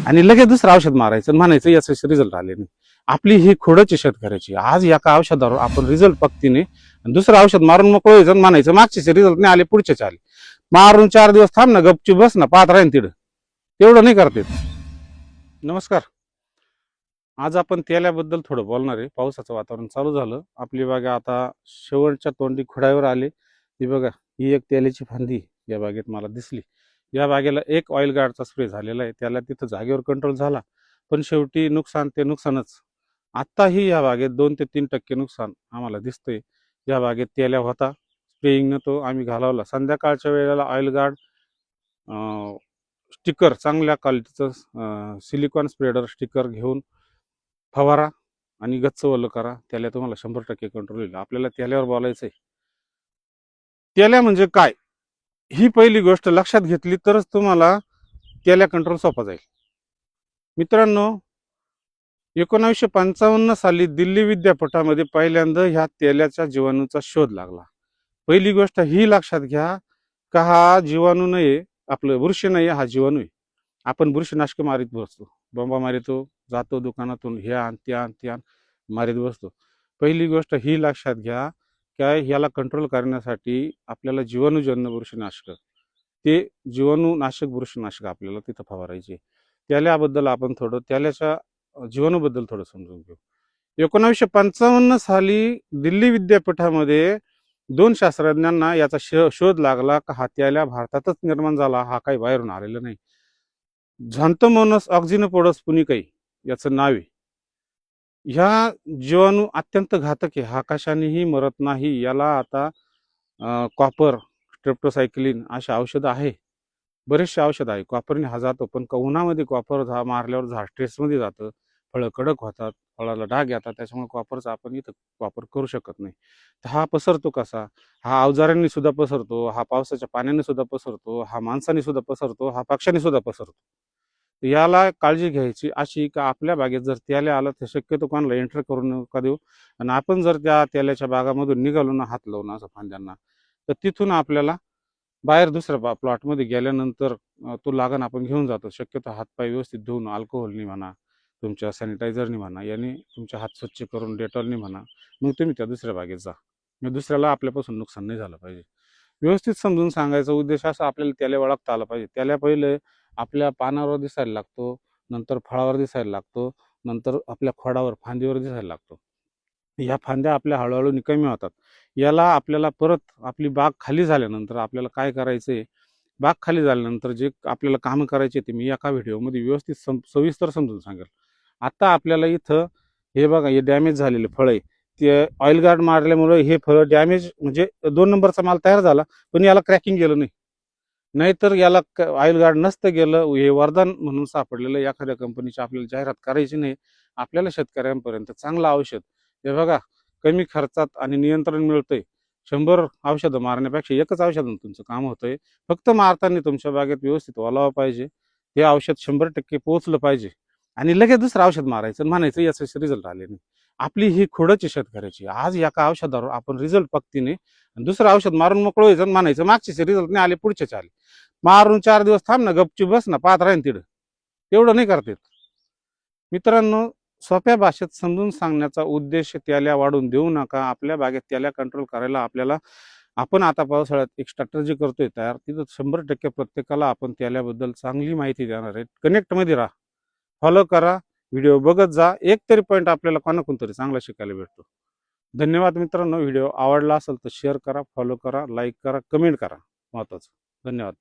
आणि लगेच दुसरं औषध मारायचं आणि म्हणायचं याचा रिझल्ट आले नाही. आपली ही खोडची शेतकऱ्याची. आज एका औषधावर आपण रिझल्ट पक्तीने दुसरं औषध मारून मोकळं व्हायचं, म्हणायचं मागचे रिझल्ट नाही आले, पुढचे आले. मारून 4 दिवस थांब ना, गपची बस ना, पाहत राहीन तिथं. तेवढं नाही करते. नमस्कार. आज आपण तेल्याबद्दल थोडं बोलणार आहे. पावसाचं वातावरण चालू झालं, आपली बागा आता शेवटच्या तोंडी खोडावर आले. ही बघा, ही एक तेलाची फांदी या बागेत मला दिसली. या बागेला एक ऑइल गार्डचा स्प्रे झालेला आहे. त्याला तिथं जागेवर कंट्रोल झाला, पण शेवटी नुकसान ते नुकसानच. आत्ताही या बागेत 2 ते 3% नुकसान आम्हाला दिसतंय. या बागेत तेल्या होता, स्प्रेइंगनं तो आम्ही घालवला. संध्याकाळच्या वेळेला ऑइल गार्ड स्टिकर, चांगल्या क्वालिटीचं सिलिकॉन स्प्रेडर स्टिकर घेऊन फवारा आणि गच्च ओलं करा. त्याला तुम्हाला 100% कंट्रोल होईल. आपल्याला त्याल्यावर बोलायचंय. तेल्या म्हणजे काय, ही पहिली गोष्ट लक्षात घेतली तरच तुम्हाला तेल्या कंट्रोल सोपा जाईल. मित्रांनो, 1955 साली दिल्ली विद्यापीठामध्ये पहिल्यांदा ह्या तेल्याच्या जीवाणूचा शोध लागला. पहिली गोष्ट ही लक्षात घ्या का हा जीवाणू नाही, आपलं बुरशी नाही, हा जीवाणू आहे. आपण बुरशीनाशक मारीत बसतो, बंबा मारितो, जातो दुकानातून हे आण ते आण ते आण मारीत बसतो. पहिली गोष्ट ही लक्षात घ्या काय, ह्याला कंट्रोल करण्यासाठी आपल्याला जीवाणूजन्य बुरशीनाशक, ते जीवाणूनाशक बुरशीनाशक आपल्याला तिथं फवारायचे. त्याल्याबद्दल आपण थोडं त्याल्याच्या जीवाणूबद्दल थोडं समजून घेऊ. 1955 साली दिल्ली विद्यापीठामध्ये 2 शास्त्रज्ञांना याचा शोध लागला का हा त्याल्या भारतातच निर्माण झाला, हा काही बाहेरून आलेला नाही. झॅन्थोमोनस ऑक्झिनोपोडस पुनिकई याचं नाव आहे. ह्या जीवाणू अत्यंत घातक आहे, हा कशानेही मरत नाही. याला आता कॉपर, स्ट्रेप्टोसायक्लिन अशी औषधं आहे, बरेचसे औषध आहे. कॉपरने हा जातो, पण उन्हामध्ये कॉपर मारल्यावर झाड स्ट्रेसमध्ये जातं, फळं कडक होतात, फळाला डाग येतात. त्याच्यामुळे कॉपरचा आपण इथं वापर करू शकत नाही. तर हा पसरतो कसा, हा अवजारांनी सुद्धा पसरतो, हा पावसाच्या पाण्याने सुद्धा पसरतो, हा माणसाने सुद्धा पसरतो, हा पक्ष्याने सुद्धा पसरतो. याला काळजी घ्यायची अशी का आपल्या बागेत जर त्याला आलं तर शक्यतो कोणाला एंटर करून नका देऊ. आणि आपण जर त्या तेल्याच्या बागामधून निघालो ना, हात लावून असं फांद्यांना, तर तिथून आपल्याला बाहेर दुसऱ्या प्लॉटमध्ये गेल्यानंतर तो लागण आपण घेऊन जातो. शक्यतो हातपाय व्यवस्थित धुवून, अल्कोहोलनी म्हणा, तुमच्या सॅनिटायझरनी म्हणा, याने तुमचे हात स्वच्छ करून, डेटॉलनी म्हणा, मग तुम्ही त्या दुसऱ्या बागेत जा. मग दुसऱ्याला आपल्यापासून नुकसान नाही झालं पाहिजे. व्यवस्थित समजून सांगायचा उद्देश असा, आपल्याला त्याला ओळखता आलं पाहिजे. त्याला पहिले आपल्या पानावर दिसायला लागतो, नंतर फळावर दिसायला लागतो, नंतर आपल्या खोडावर, फांदीवर दिसायला लागतो. ह्या फांद्या आपल्या हळूहळू निकमी होतात. याला आपल्याला परत आपली बाग खाली झाल्यानंतर आपल्याला काय करायचंय, बाग खाली झाल्यानंतर जे आपल्याला कामं करायचे ते मी एका व्हिडिओमध्ये व्यवस्थित सविस्तर समजून सांगेल. आता आपल्याला इथं हे बघा, हे डॅमेज झालेले फळ आहे. ते ऑइल गार्ड मारल्यामुळे हे फळ डॅमेज म्हणजे 2 नंबरचा माल तयार झाला, पण याला क्रॅकिंग गेलं नाही. नाहीतर याला ऑइल गार्ड नसतं गेलं, हे वरदान म्हणून सापडलेलं. एखाद्या कंपनीची आपल्याला जाहिरात करायची नाही. आपल्याला शेतकऱ्यांपर्यंत चांगलं औषध, हे बघा, कमी खर्चात आणि नियंत्रण मिळतंय. 100 औषधं मारण्यापेक्षा एकच औषधानं तुमचं काम होतंय. फक्त मारताना तुमच्या बागेत व्यवस्थित ओलावा पाहिजे, हे औषध 100% पोहोचलं पाहिजे, आणि लगेच दुसरं औषध मारायचं आणि म्हणायचं याचे रिझल्ट आले नाही. आपली ही खोडची शेतकऱ्याची. आज एका औषधावर आपण रिझल्ट पक्तीने दुसरं औषध मारून मोकळं व्हायचं आणि म्हणायचं मागचे रिझल्ट नाही आले, पुढचे आले. मारून 4 दिवस थांब ना, गपची बस ना, पाहत राहीन तिथं. तेवढं नाही करतात. मित्रांनो, सोप्या भाषेत समजून सांगण्याचा उद्देश त्याला वाढून देऊ नका. आपल्या बागेत त्याला कंट्रोल करायला आपल्याला, आपण आता पावसाळ्यात एक स्ट्रॅटर्जी करतोय तयार, तिथं 100% प्रत्येकाला आपण त्याल्याबद्दल चांगली माहिती देणार आहे. कनेक्टमध्ये राहा, फॉलो करा, व्हिडिओ बघत जा. एक तरी पॉईंट आपल्याला कोणाकडून तरी चांगला शिकायला भेटतो. धन्यवाद मित्रांनो. व्हिडिओ आवडला असेल तर शेअर करा, फॉलो करा, लाईक करा, कमेंट करा. महत्त्वाचं. धन्यवाद.